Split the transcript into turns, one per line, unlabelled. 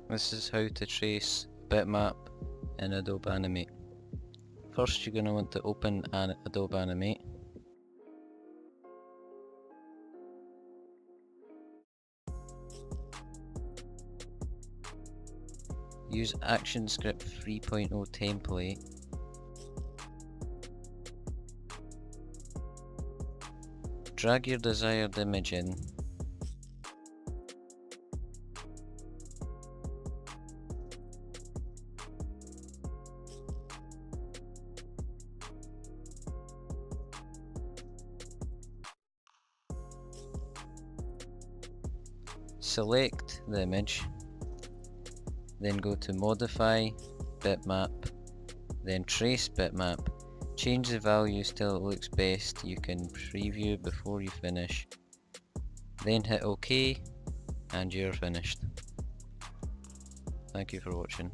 This is how to trace bitmap in Adobe Animate. First you're going to want to open Adobe Animate. Use ActionScript 3.0 template. Drag your desired image in. Select the image, then go to Modify, Bitmap, then Trace Bitmap. Change the values till it looks best. You can preview before you finish. Then hit OK and you're finished. Thank you for watching.